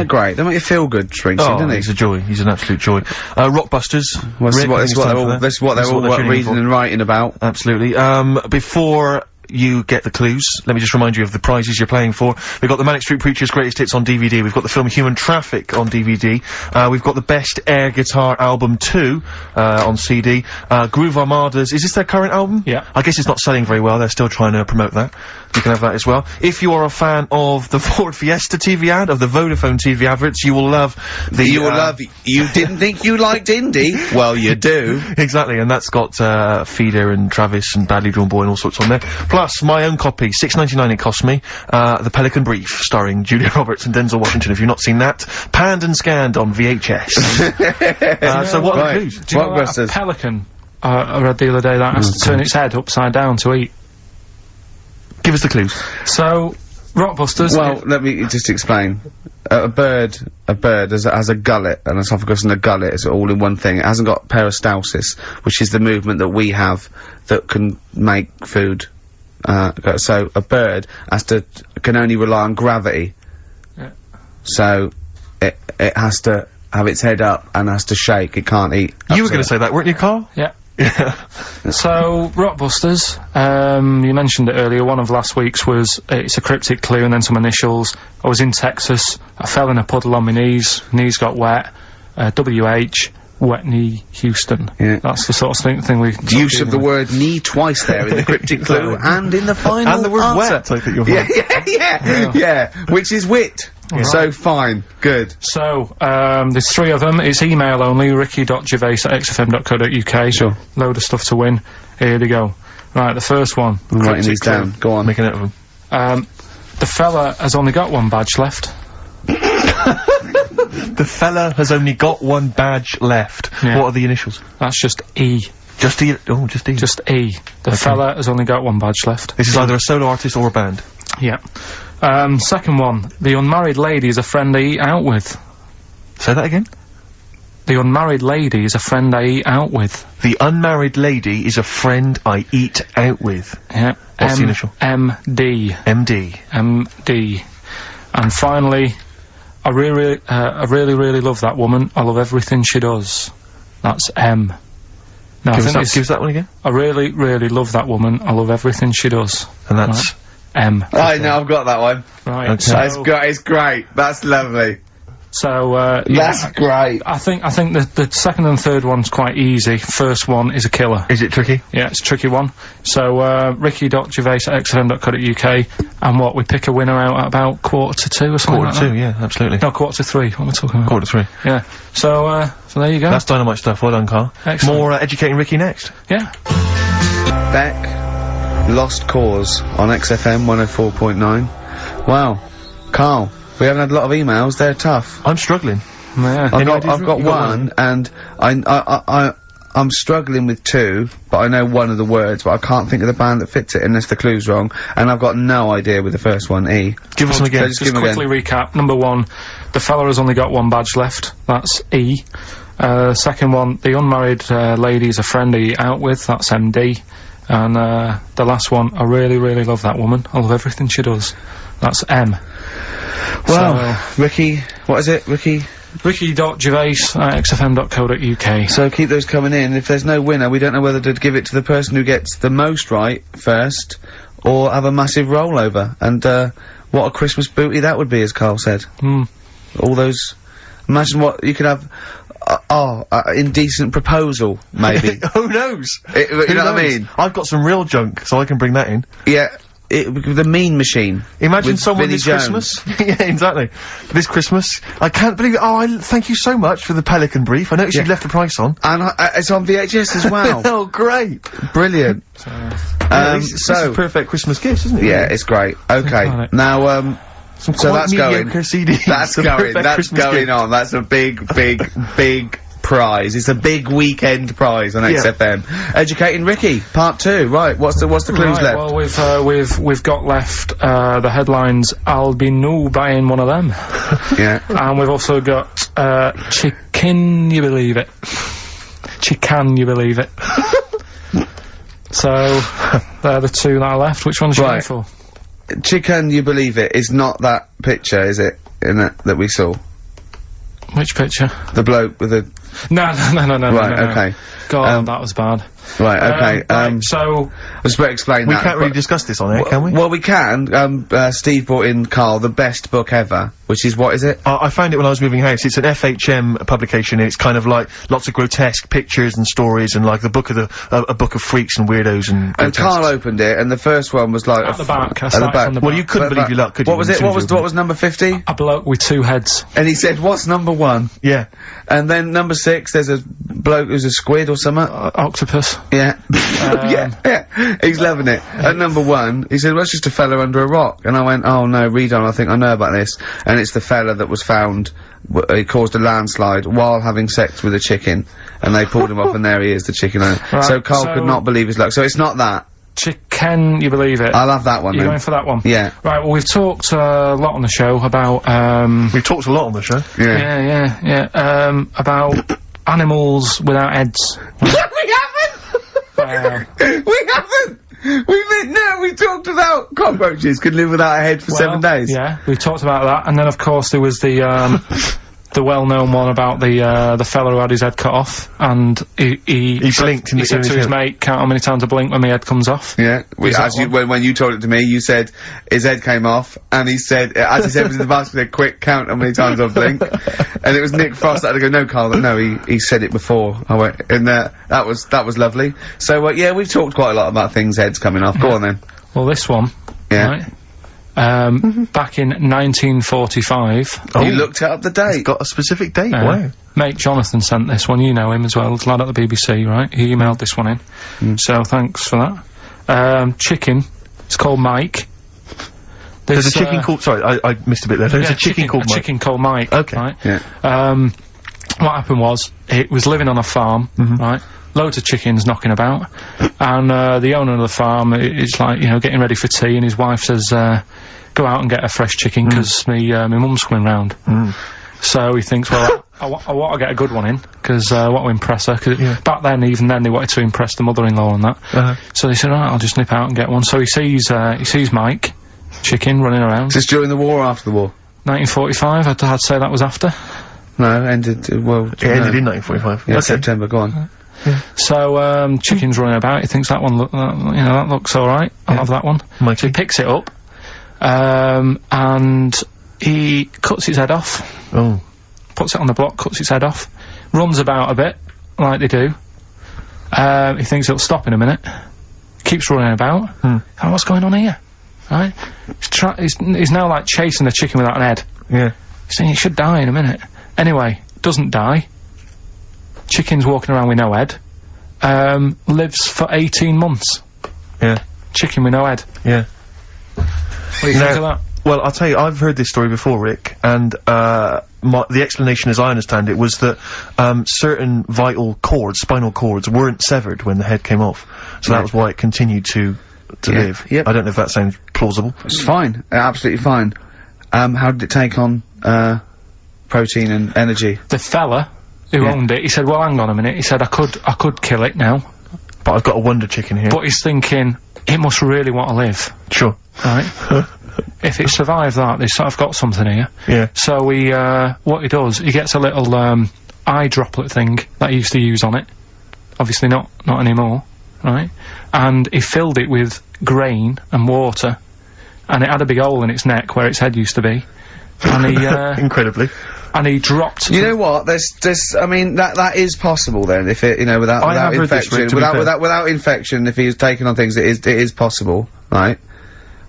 Great. They make you feel good, Springsteen, doesn't he? He's a joy. He's an absolute joy. Rockbusters. That's what they're all reading and writing about. Absolutely. Before you get the clues, let me just remind you of the prizes you're playing for. We've got the Manic Street Preachers' Greatest Hits on DVD. We've got the film Human Traffic on DVD. We've got the Best Air Guitar Album 2 on CD. Groove Armada's... Is this their current album? Yeah. I guess it's not selling very well. They're still trying to promote that. You can have that as well. If you are a fan of the Ford Fiesta TV ad, of the Vodafone TV adverts, you will love the... You didn't think you liked indie? Well, you do. Exactly, and that's got Feeder and Travis and Badly Drawn Boy and all sorts on there. Plus, my own copy, $6.99 it cost me, The Pelican Brief, starring Julia Roberts and Denzel Washington. If you've not seen that, panned and scanned on VHS. So what are the clues? Do you know that a pelican, I read the other day, that has to turn its head upside down to eat? Give us the clues. So, Rockbusters... Well, let me just explain. A bird has a gullet, an esophagus and a gullet is all in one thing. It hasn't got peristalsis, which is the movement that we have that can make food. So a bird can only rely on gravity. Yeah. So it has to have its head up and has to shake. It can't eat. You were going to say that, weren't you, Carl? Yeah. So, Rockbusters, you mentioned it earlier, one of last week's was, it's a cryptic clue and then some initials. I was in Texas, I fell in a puddle on my knees got wet, WH, wet knee, Houston. Yeah. That's the sort of thing we... The use of the word knee twice there in the cryptic clue and in the final and the word answer. Wet, I think you'll find. Yeah, which is wit. Yeah. So fine, good. So, there's 3 of them. It's email only, ricky.gervais@xfm.co.uk. Sure. Load of stuff to win. Here they go. Right, the first one. I'm writing these down. Go on. Make a note of them. The fella has only got 1 badge left. The fella has only got 1 badge left. Yeah. What are the initials? That's just E. Just E? Oh, just E. Just E. The fella has only got 1 badge left. This is either a solo artist or a band. Yeah. Second one. The unmarried lady is a friend I eat out with. Say that again? The unmarried lady is a friend I eat out with. The unmarried lady is a friend I eat out with. Yeah. What's the initial? MD. MD. MD. And finally, I really love that woman. I love everything she does. That's M. Now, give us that one again. I really love that woman. I love everything she does. And that's... Right. M. I know, I've got that one. Right. Okay. So it's great. That's lovely. So, that's great. I think the second and third one's quite easy. First one is a killer. Is it tricky? Yeah, it's a tricky one. So, ricky.gervais@xfm.co.uk, and what, we pick a winner out at about 1:45 or something like that? 2, yeah, absolutely. No, 2:45, what am I talking about? 2:45. Yeah. So there you go. That's dynamite stuff, well done, Carl. Excellent. More, educating Ricky next. Yeah. Beck, Lost Cause, on XFM 104.9. Wow. Carl. We haven't had a lot of emails, they're tough. I'm struggling. Yeah. I've got one, and I'm struggling with two, but I know one of the words, but I can't think of the band that fits it unless the clue's wrong, and I've got no idea with the first one, E. Give us them again. Just quickly recap. Number one, the fella has only got one badge left. That's E. Second one, the unmarried lady is a friend he out with. That's MD. And the last one, I really, really love that woman. I love everything she does. That's M. Well, Ricky, what is it, Ricky? Ricky.gervais@xfm.co.uk. So keep those coming in. If there's no winner, we don't know whether to give it to the person who gets the most right first, or have a massive rollover. And, what a Christmas booty that would be, as Carl said. All those... Imagine what you could have... indecent proposal, maybe. Who knows? You know what I mean? I've got some real junk, so I can bring that in. Yeah. The mean machine. Imagine someone Vinnie this Jones. Christmas. Yeah, exactly. This Christmas. I can't believe it. Oh, thank you so much for the Pelican brief. I noticed you've left the price on. And it's on VHS as well. Oh, great. Brilliant. This is perfect Christmas gifts, isn't it? Yeah, it's great. Okay. Now, so that's going. CDs. That's going. That's going on. That's a big prize. It's a big weekend prize on XFM. Educating Ricky, part 2. Right. What's the clues left? Well, we've got left the headlines. I'll be no buying one of them. Yeah. And we've also got chicken. You believe it? Chicken. You believe it? So they're the two that are left. Which one's you going for? Chicken. You believe it is not that picture, is it? That we saw. Which picture? The bloke with the... No. Right, okay. God, that was bad. Right, okay, so... I was about to explain we that. We can't really discuss this on air, can we? Well, we can. Steve brought in, Carl, the best book ever, which is, what is it? I found it when I was moving house. It's an FHM publication, and it's kind of like lots of grotesque pictures and stories, and like the book of a book of freaks and weirdos and grotesques. And Carl opened it, and the first one was like... At the back. At the back. Well, you couldn't believe your luck, could you? What was it? What was number 50? A bloke with 2 heads. And he said, what's number 1? Yeah. And then number 6, there's a bloke who's a squid or something. Octopus. Yeah. yeah. He's loving it. At number 1, he said, well, it's just a fella under a rock. And I went, oh no, read on, I think I know about this. And it's the fella that was found, he caused a landslide while having sex with a chicken. And they pulled him off, and there he is, the chicken owner. Right, so Carl could not believe his luck. So it's not that. Chicken, you believe it? I'll have that one. You're going for that one? Yeah. Right, well, we've talked a lot on the show about, We've talked a lot on the show. Yeah. About animals without heads. We haven't! We haven't! We talked about cockroaches could live without a head for 7 days. Yeah, we talked about that, and then of course there was the, the well-known one about the fella who had his head cut off, and he blinked. He said to his mate, "Count how many times I blink when my head comes off." Yeah, when you told it to me, you said his head came off, and he said, as he said was in the basket, he said, "Quick, count how many times I've blinked." And it was Nick Frost that had to go, "No, Carl, no, he said it before." I went, and that was lovely. So yeah, we've talked quite a lot about things heads coming off. Go on then. Well, this one, right? Back in 1945. Oh, you looked up the date. It's got a specific date. Wow. Mate Jonathan sent this one. You know him as well. It's a lad at the BBC, right? He emailed this one in. So thanks for that. Chicken. It's called Mike. There's a chicken called... Sorry, I missed a bit there. There's a chicken called Mike. Chicken called Mike. Okay. Right? Yeah. What happened was, it was living on a farm, right? Loads of chickens knocking about, and the owner of the farm is like, you know, getting ready for tea, and his wife says, "Go out and get a fresh chicken, because my mum's coming round." So he thinks, well, I want to get a good one in, because I want to impress her. Cause back then, even then, they wanted to impress the mother-in-law and that. So they said, "Alright, I'll just nip out and get one." So he sees Mike, chicken, running around. Is this during the war or after the war? 1945. I'd say that was after. No, ended. Well, it ended in 1945. Yeah, okay. September. Go on. Yeah. So, chicken's running about, he thinks that one that looks alright, I'll have that one. So he picks it up, and he cuts its head off. Puts it on the block, cuts its head off, runs about a bit, like they do. He thinks it'll stop in a minute, keeps running about. What's going on here? Right? He's now, like, chasing the chicken without an head. Yeah. He's saying it should die in a minute. Anyway, doesn't die. Chicken's walking around with no head. Lives for 18 months. Yeah. Chicken with no head. Yeah. What do you think of that? Well, I'll tell you, I've heard this story before, Rick, and, the explanation, as I understand it, was that certain vital cords, spinal cords, weren't severed when the head came off, so that was why it continued to live. Yep. I don't know if that sounds plausible. It's fine, absolutely fine. How did it take on protein and energy? The fella who owned it, he said, well, hang on a minute, he said, I could kill it now. But I've got a Wonder Chicken here. But he's thinking, it must really want to live. Sure. Right? If it survived that, they sort of got something here. Yeah. So he, what he does, he gets a little, eye droplet thing that he used to use on it. Obviously not anymore, right? And he filled it with grain and water, and it had a big hole in its neck where its head used to be. And he, incredibly. And he dropped. You know what? I mean, that is possible then. If it, you know, without infection, without infection, if he was taking on things, it is possible, right?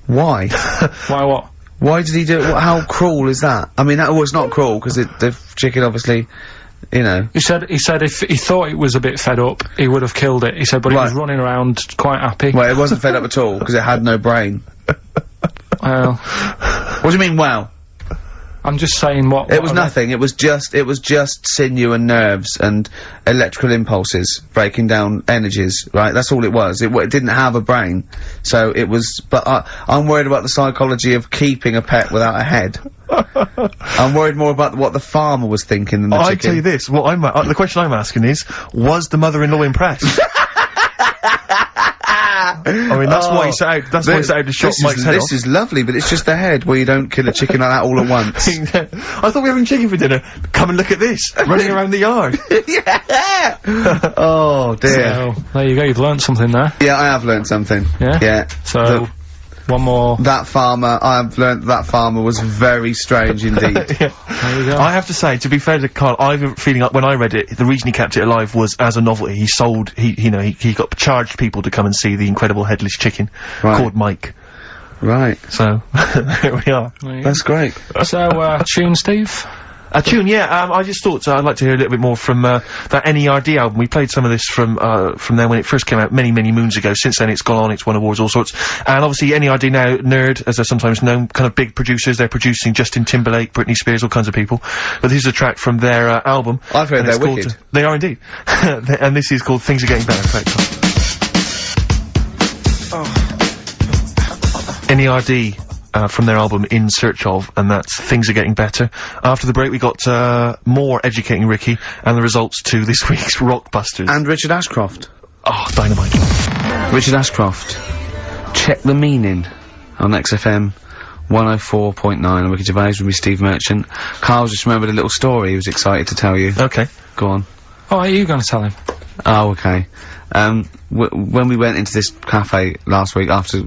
Why? Why what? Why did he do it? How cruel is that? I mean, it's not cruel because the chicken obviously, you know. He said if he thought it was a bit fed up, he would have killed it. He said, but it was running around quite happy. Well, it wasn't fed up at all because it had no brain. Well, what do you mean? Wow. I'm just saying what it was nothing. It was just sinew and nerves and electrical impulses breaking down energies, right? That's all it was. It didn't have a brain. So it was, but I'm worried about the psychology of keeping a pet without a head. I'm worried more about what the farmer was thinking than the chicken. I tell you this, the question I'm asking is, was the mother-in-law impressed? I mean, that's why he set out, to shot Mike's head off. This is lovely, but it's just the head where you don't kill a chicken like that all at once. I thought we were having chicken for dinner. Come and look at this, running around the yard. Yeah! Oh, dear. So, there you go, you've learnt something there. Yeah, I have learnt something. Yeah? Yeah. So, one more. That farmer, I've learnt that farmer was very strange indeed. There you go. I have to say, to be fair to Carl, I have a feeling like when I read it, the reason he kept it alive was as a novelty. He got charged people to come and see the incredible headless chicken called Mike. Right. So, here we are. That's great. So, tune, Steve? A tune, yeah. I just thought I'd like to hear a little bit more from that NERD album. We played some of this from there when it first came out many moons ago. Since then, it's gone on. It's won awards, all sorts. And obviously, NERD now, Nerd, as they're sometimes known, kind of big producers. They're producing Justin Timberlake, Britney Spears, all kinds of people. But this is a track from their album. I've heard they're wicked. They are indeed. And this is called Things Are Getting Better. NERD. From their album In Search Of, and that's Things Are Getting Better. After the break we got more Educating Ricky and the results to this week's Rockbusters. And Richard Ashcroft. Oh, dynamite. Richard Ashcroft. Check the Meaning on XFM 104.9 on Ricky Gervais with me, Steve Merchant. Carl just remembered a little story he was excited to tell you. Okay. Go on. Oh, are you going to tell him? Oh, okay. When we went into this cafe last week after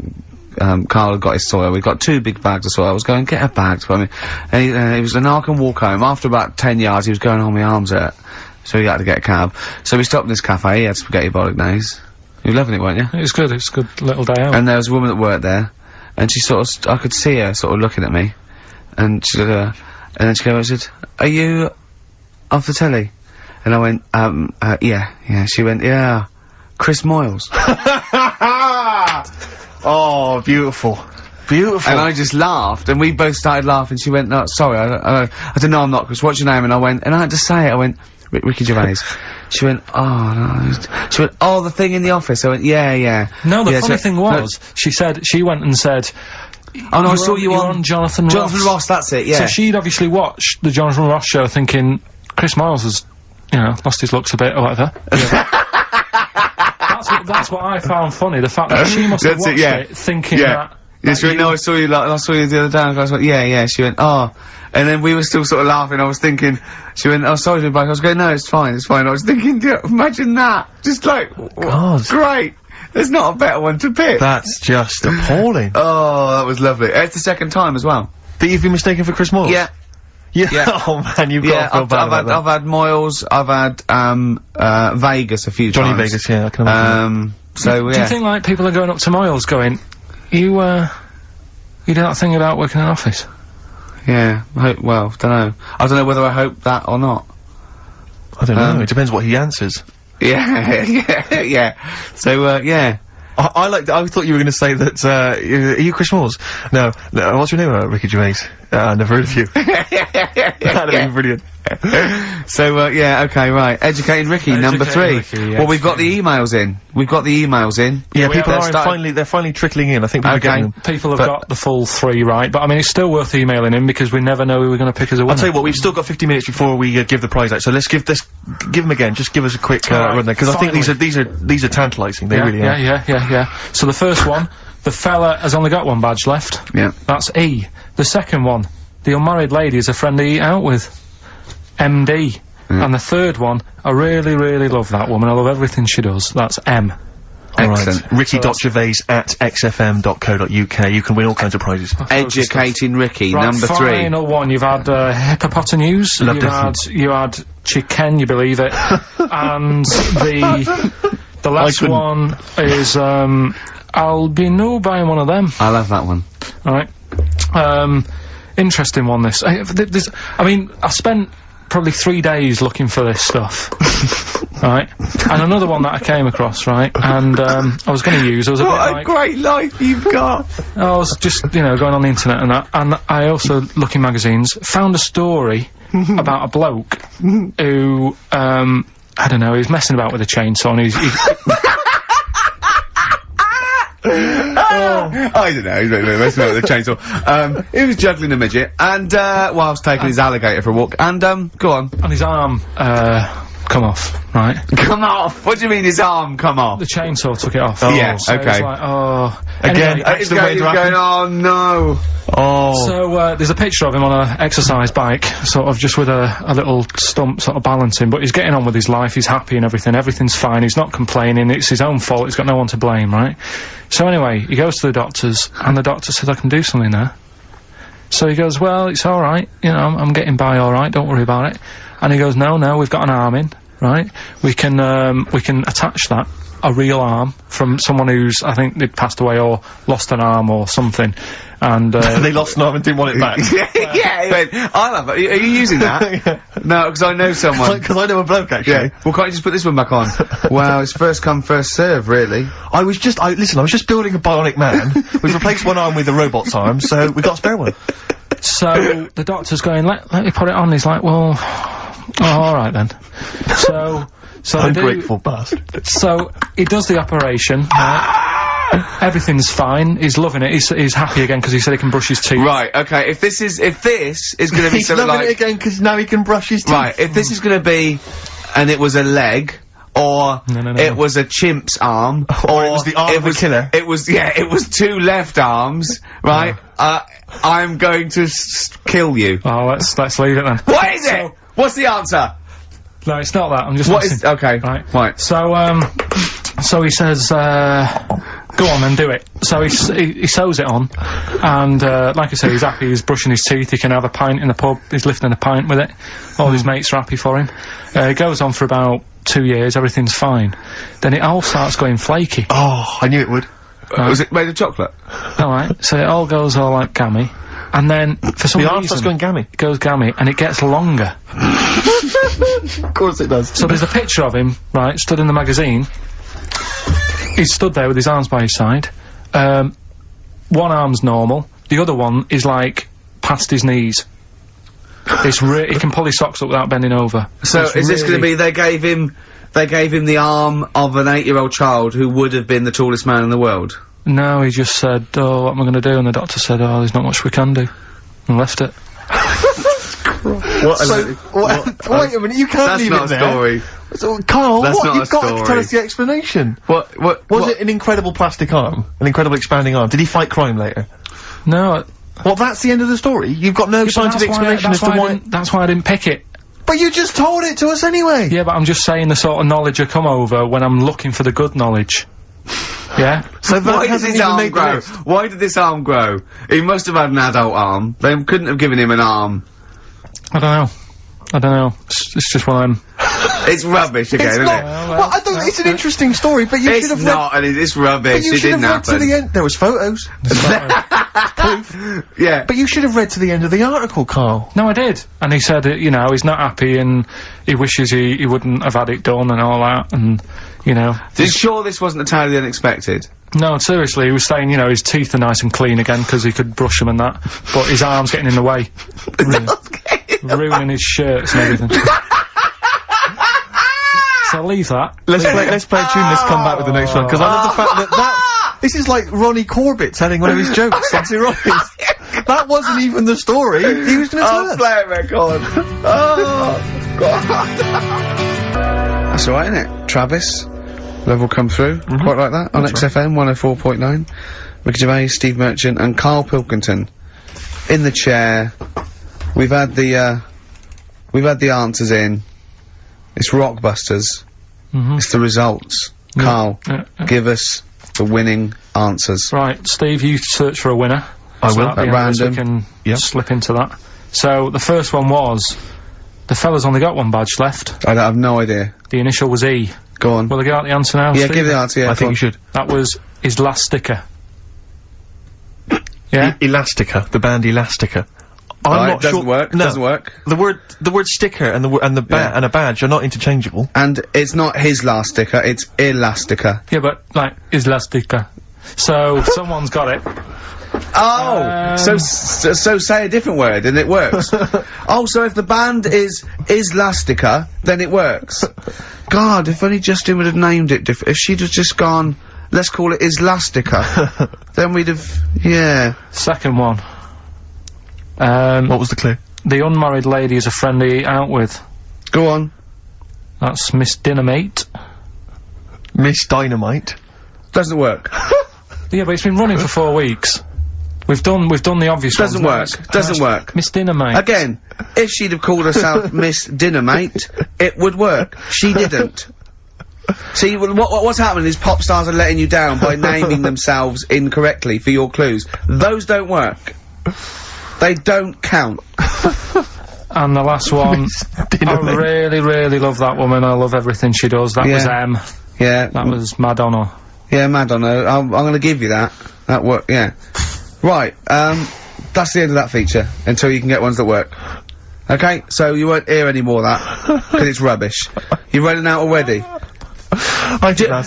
Carl had got his soil, we got 2 big bags of soil. I was going, get a bag for me. And he was like, no, I can walk home. After about 10 yards, he was going, oh, my arms hurt. So he had to get a cab. So we stopped in this cafe, he had spaghetti bolognese. You were loving it, weren't you? It was good, it was a good little day out. And there was a woman that worked there, and she sort of, I could see her sort of looking at me. And she and then she came over and said, are you off the telly? And I went, yeah. She went, yeah, Chris Moyles. Oh, beautiful. Beautiful. And I just laughed, and we both started laughing. She went, no, sorry, I don't know, I'm not, Chris, what's your name? And I went, and I had to say it, I went, Ricky Gervais. She went, oh, no. She went, oh, the thing in the office. I went, yeah. No, the funny thing was, she went and said, oh, no, I saw you on Jonathan Ross. Jonathan Ross, that's it, yeah. So she'd obviously watched the Jonathan Ross show thinking, Chris Moyles has, you know, lost his looks a bit or whatever. That's what I found funny, the fact that she must have watched it thinking that... Yes, she went, no, I saw you the other day, and I was like, yeah, she went, oh, and then we were still sort of laughing, I was thinking, she went, oh, sorry to be back, I was going, no, it's fine, I was thinking, imagine that, just like, God. Great, there's not a better one to pick. That's just appalling. Oh, that was lovely. It's the second time as well. That you've been mistaken for Chris Moyles? Yeah. Oh man, you've got to feel bad about that. I've had Moyles, I've had, Vegas a few times. Johnny Vegas, yeah, I can imagine. So, Do you think, like, people are going up to Moyles going, you do that thing about working in an office? Yeah, well, dunno. I don't know whether I hope that or not. I don't know, it depends what he answers. Yeah. So, yeah. I thought you were going to say that, are you Chris Moores? No, what's your name, Ricky Gervais? Never heard of you. That'd be brilliant. So, yeah, okay, right. Educating Ricky, number 3. Ricky, well, we've got the emails in. Yeah, people are they're finally trickling in. I think people have got the full 3 right, but I mean, it's still worth emailing in because we never know who we're going to pick as a winner. I'll tell you what, we've still got 50 minutes before we give the prize out, so let's give them again. Just give us a quick run there, because I think these are tantalising. They really are. Yeah. So the first one, the fella has only got 1 badge left. Yeah. That's E. The second one, the unmarried lady is a friend I eat out with. MD. And the third one, I really, really love that woman. I love everything she does. That's M. Excellent. Ricky.gervais@xfm.co.uk. You can win all kinds of prizes. Educating Ricky, right, number 3. Final one. You've had hippopotamus. You had chicken, you believe it. And the last one is I'll be no buying one of them. I love that one. Alright. Interesting one, this. I mean, I spent probably 3 days looking for this stuff. Right? And another one that I came across, right? And, I was gonna use, I was a bit like... What a great life you've got! I was just, going on the internet and that, and I also, look in magazines, found a story about a bloke who, I don't know, he was messing about with a chainsaw and he's I don't know, he's messing about with a chainsaw. He was juggling a midget, and, whilst taking his alligator for a walk, and, go on. And his arm, come off, right? Come off? What do you mean his arm come off? The chainsaw took it off. Oh, yeah, so okay. It's like, oh... Again, anyway, he's going, oh no! Oh. So, there's a picture of him on a exercise bike, sort of just with a little stump sort of balancing, but he's getting on with his life, he's happy and everything's fine, he's not complaining, it's his own fault, he's got no one to blame, right? So anyway, he goes to the doctors, and the doctor says, I can do something there. So he goes, well, it's alright, I'm getting by alright, don't worry about it. And he goes, no, we've got an arm in, right? We can attach that, a real arm, from someone who's, I think they'd passed away or lost an arm or something. And, they lost an arm and didn't want it back. Yeah, I love it. Are you using that? Yeah. No, because I know someone. Because I know a bloke, actually. Yeah. Well, can't you just put this one back on? Well, it's first come, first serve, really. I was just building a bionic man. We've replaced one arm with a robot's arm, so we got a spare one. So, the doctor's going, let me put it on. He's like, well, alright then. So ungrateful bastard. So, he does the operation, right? Everything's fine. He's loving it. He's happy again because he said he can brush his teeth. Right. Okay. If this is gonna be something he's loving it again because now he can brush his teeth. Right. If this is gonna be, and it was a leg, or it was a chimp's arm, or it was the arm of a killer. It was 2 left arms. Right. I'm going to kill you. Oh, let's leave it then. What is it? What's the answer? No, it's not that. I'm just. What is? Okay. Right. So he says, go on and do it. So he sews it on, and like I say, he's happy. He's brushing his teeth. He can have a pint in the pub. He's lifting a pint with it. All his mates are happy for him. It goes on for about 2 years. Everything's fine. Then it all starts going flaky. Oh, I knew it would. Was it made of chocolate? Alright, so it all goes all like gammy. And then, for some reason... The arm starts going gammy. It goes gammy, and it gets longer. Of course it does. So there's a picture of him, right, stood in the magazine. He's stood there with his arms by his side. One arm's normal. The other one is, like, past his knees. He can pull his socks up without bending over. So, is this gonna be, they gave him the arm of an 8-year-old child who would have been the tallest man in the world? No, he just said, oh, what am I going to do? And the doctor said, oh, there's not much we can do. And left it. Wait a minute, you can't leave it there. That's not a story. So, Carl, you've got to tell us the explanation. Was it an incredible plastic arm? An incredible expanding arm? Did he fight crime later? No. Well, that's the end of the story? You've got no scientific explanation as to why... That's why I didn't pick it. But you just told it to us anyway! Yeah, but I'm just saying the sort of knowledge I come over when I'm looking for the good knowledge. Yeah? So why did his arm grow? Why did this arm grow? He must have had an adult arm. They couldn't have given him an arm. I don't know. It's just one of them. It's rubbish again, isn't it? Well, I don't. It's an interesting story, but you should have. It's not, and it's rubbish. But you should have read to the end. There was photos. Proof. Yeah. But you should have read to the end of the article, Carl. No, I did. And he said, you know, he's not happy and he wishes he wouldn't have had it done and all that, and, you know. You sure this wasn't entirely unexpected? No, seriously, he was saying, you know, his teeth are nice and clean again because he could brush them and that, but his arm's getting in the way. Ruining his shirts and everything. So I'll leave that. Let's play a tune, let's come back with the next one, because I love the fact that this is like Ronnie Corbett telling one of his jokes on Ronnie's. That wasn't even the story. He was gonna tell us. Play a record. Oh, God. That's alright, isn't it? Travis. Level come through. Quite like that. On XFM 104.9. Ricky Gervais, Steve Merchant, and Carl Pilkington. In the chair. We've had the answers in. It's Rockbusters. It's the results. Carl, give us the winning answers. Right, Steve, you search for a winner. I will. At random. We can slip into that. So, the first one was, the fella's only got one badge left. I have no idea. The initial was E. Go on. Will I get out the answer now, Yeah, Steve? give the answer, yeah. I think you should. That was his last sticker. Yeah? Elastica, the band Elastica. I'm not doesn't sure. work. No, doesn't work. The word sticker and a badge are not interchangeable. And it's not his last sticker, it's Elastica. Yeah, but, like, his last sticker. So, someone's got it. Oh! So say a different word and it works. Oh, so if the band is Elastica, then it works. God, if only Justin would have named it if she'd have just gone, let's call it Islastica, then we'd have, yeah. Second one. What was the clue? The unmarried lady is a friend he ate out with. Go on. That's Miss Dynamite. Miss Dynamite? Doesn't work. Yeah, but it's been running for 4 weeks. We've done the obvious ones. Doesn't work. Doesn't work. Miss Dynamite. Again, if she'd have called herself Miss Dynamite, it would work. She didn't. See, what's happening is pop stars are letting you down by naming themselves incorrectly for your clues. Those don't work. They don't count. And the last one, I really, really love that woman. I love everything she does. That was M. Yeah. That was Madonna. Yeah, Madonna. I'm gonna give you that. That worked, yeah. Right, that's the end of that feature, until you can get ones that work. Okay, so you won't hear any more of that, because it's rubbish. You're running out already.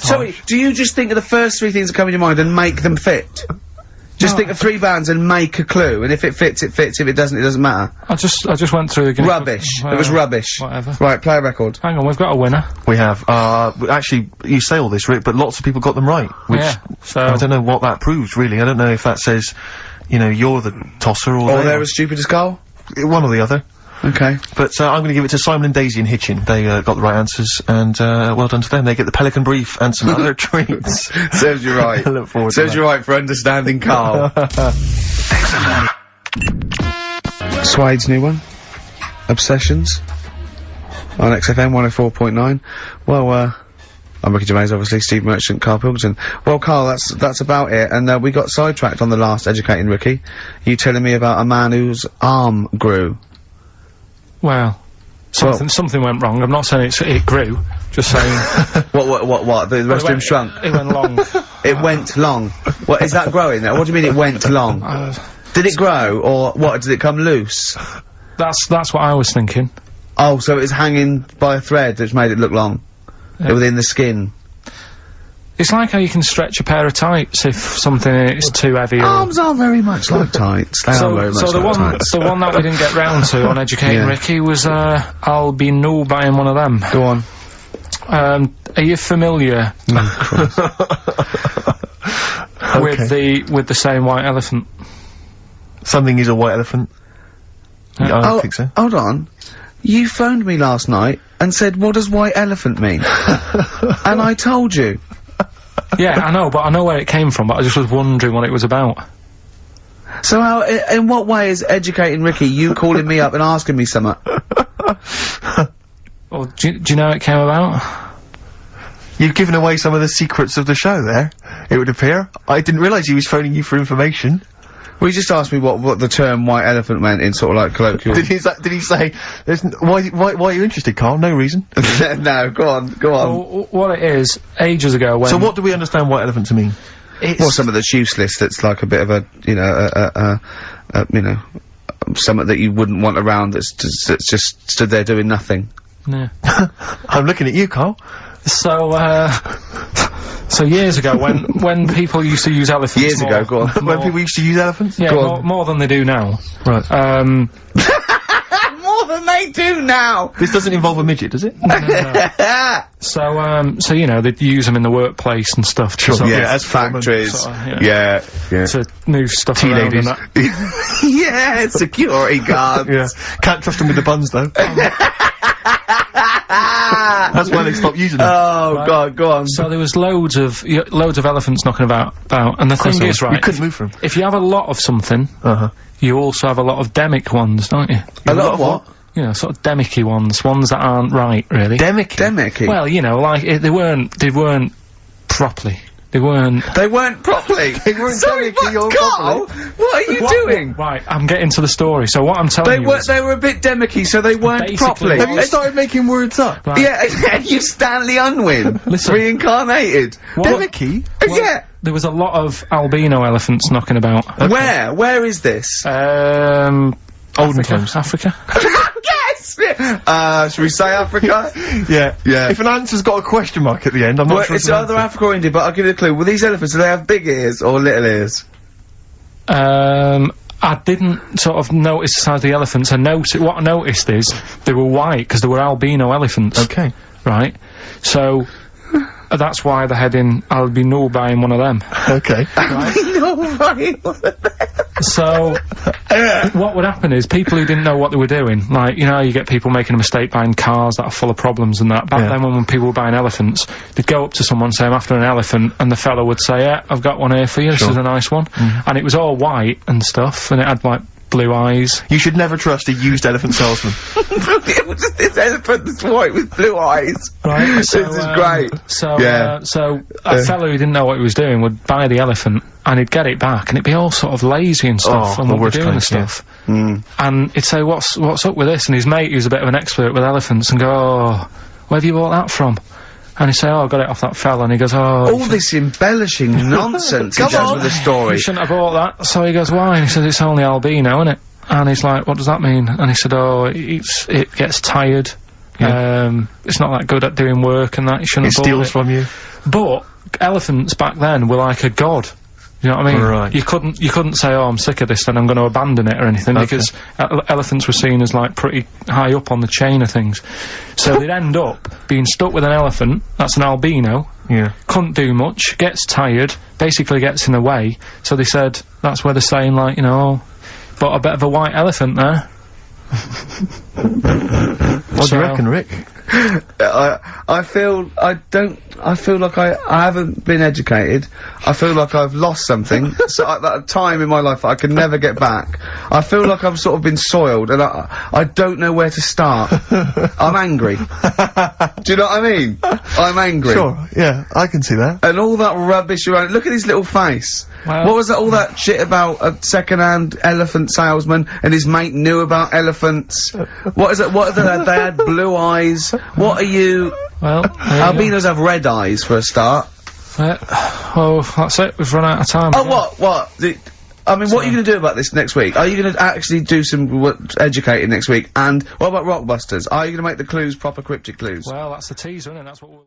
Sorry, do you just think of the first three things that come in your mind and make them fit? Just think of 3 bands and make a clue, and if it fits, it fits. If it doesn't, it doesn't matter. I just went through again. Rubbish. It was rubbish. Whatever. Right, play a record. Hang on, we've got a winner. We have. Actually, you say all this, Rick, but lots of people got them right. Which, so I don't know what that proves, really. I don't know if that says, you know, you're the tosser or they're as stupid as Carl? One or the other. Okay. But, I'm gonna give it to Simon and Daisy in Hitchin. They, got the right answers, and, well done to them. They get the Pelican Brief and some other treats. Serves you right. I look forward to Serves you right for understanding Carl. Swade's new one. Obsessions. On XFM 104.9. Well, I'm Ricky Gervais, obviously, Steve Merchant, Carl Pilkington. Well, Carl, that's about it, and, we got sidetracked on the last Educating Ricky. You telling me about a man whose arm grew. Well, something went wrong. I'm not saying it grew, just saying. What? The rest of him shrunk? It went long. It went long. What, is that growing there? What do you mean it went long? Did it grow, or what, did it come loose? That's what I was thinking. Oh, so it was hanging by a thread which made it look long? Within the skin? It's like how you can stretch a pair of tights if something is too heavy. Arms are very much like tights. They are very much like tights. The one that we didn't get round to on Educating Ricky was, I'll be no buying one of them. Go on. Are you familiar with the saying white elephant? Something is a white elephant. I don't think so. Hold on. You phoned me last night and said, what does white elephant mean? And I told you. Yeah, I know, but I know where it came from, but I just was wondering what it was about. So how, in what way is Educating Ricky you calling me up and asking me something? Well, do you know how it came about? You've given away some of the secrets of the show there, it would appear. I didn't realise he was phoning you for information. Well, he just asked me what the term white elephant meant in sort of like colloquial. Did he say, why are you interested, Carl? No reason. No, go on. Well, what it is, ages ago when... So what do we understand white elephant to mean? Well, something that's useless, that's like a bit of a, you know, something that you wouldn't want around that's just stood there doing nothing. Yeah. I'm looking at you, Carl. So years ago, when people used to use elephants Years ago, go on. When people used to use elephants? Yeah, more than they do now. Right. More than they do now! This doesn't involve a midget, does it? No. So, you know, they'd use them in the workplace and stuff. Sure. Yeah, as factories. Sort of, yeah. To move stuff around and that. Yeah, security guards. Yeah. Can't trust them with the buns, though. That's why they stopped using them. Oh, right. God, go on. So there was loads of elephants knocking about, and the thing is, right, you couldn't move from. If you have a lot of something, you also have a lot of demic ones, don't you? A lot of what? You know, sort of demicky ones that aren't right, really. Demicky? Well, you know, like, they weren't properly. They weren't properly. They weren't demicky or Carl, properly. what are you doing? Right, I'm getting to the story. So what I'm telling you is... They were a bit demicky, so they weren't properly. Have you started making words up? Right. Yeah, you Stanley Unwin. Listen. Reincarnated. Demicky? Yeah. There was a lot of albino elephants knocking about. Okay. Where is this? Olden times. Africa. Yes! Should we say Africa? Yeah. If an answer's got a question mark at the end, I'm not sure it's either Africa or India, but I'll give you a clue. Well, these elephants, do they have big ears or little ears? I didn't sort of notice the size of the elephants. What I noticed is they were white, because they were albino elephants. Okay. Right? So... that's why they're heading, I'll be no buying one of them. Okay. Right? So, what would happen is, people who didn't know what they were doing, like, you know, you get people making a mistake buying cars that are full of problems and that. Back then, when people were buying elephants, they'd go up to someone, say, I'm after an elephant, and the fellow would say, yeah, I've got one here for you, this is a nice one. And it was all white and stuff, and it had, like, blue eyes. You should never trust a used elephant salesman. It was just this elephant that's white with blue eyes. Right. So, this is great. So a fellow who didn't know what he was doing would buy the elephant, and he'd get it back, and it'd be all sort of lazy and stuff, and what we're doing and stuff. And he'd say, what's up with this? And his mate, who's a bit of an expert with elephants, and go, oh, where have you bought that from? And he'd say, oh, I got it off that fella, and he goes, oh... all this embellishing nonsense he does with the story. You shouldn't have bought that. So he goes, why? And he says, it's only albino, isn't it? And he's like, what does that mean? And he said, oh, it gets tired. It's not that good at doing work and that, you shouldn't have bought it. It steals from you. But elephants back then were like a god. You know what I mean? Right. You couldn't say, oh, I'm sick of this, then I'm gonna abandon it or anything, because elephants were seen as, like, pretty high up on the chain of things. So they'd end up being stuck with an elephant, that's an albino, couldn't do much, gets tired, basically gets in the way, so they said, that's where they're saying, like, you know, but a bit of a white elephant there. What do you reckon, Rick? I feel like I haven't been educated. I feel like I've lost something. So at that time in my life that I can never get back. I feel like I've sort of been soiled, and I don't know where to start. I'm angry. Do you know what I mean? I'm angry. Sure, yeah, I can see that. And all that rubbish around. Look at his little face. Well, what was that? All that shit about a second-hand elephant salesman and his mate knew about elephants. What is it? They had blue eyes. What are you? Well, albinos have red eyes for a start. Oh, that's it. We've run out of time. Oh, what? I mean, what are you going to do about this next week? Are you going to actually do some educating next week? And what about Rockbusters? Are you going to make the clues proper cryptic clues? Well, that's the teaser, isn't it? That's what we'll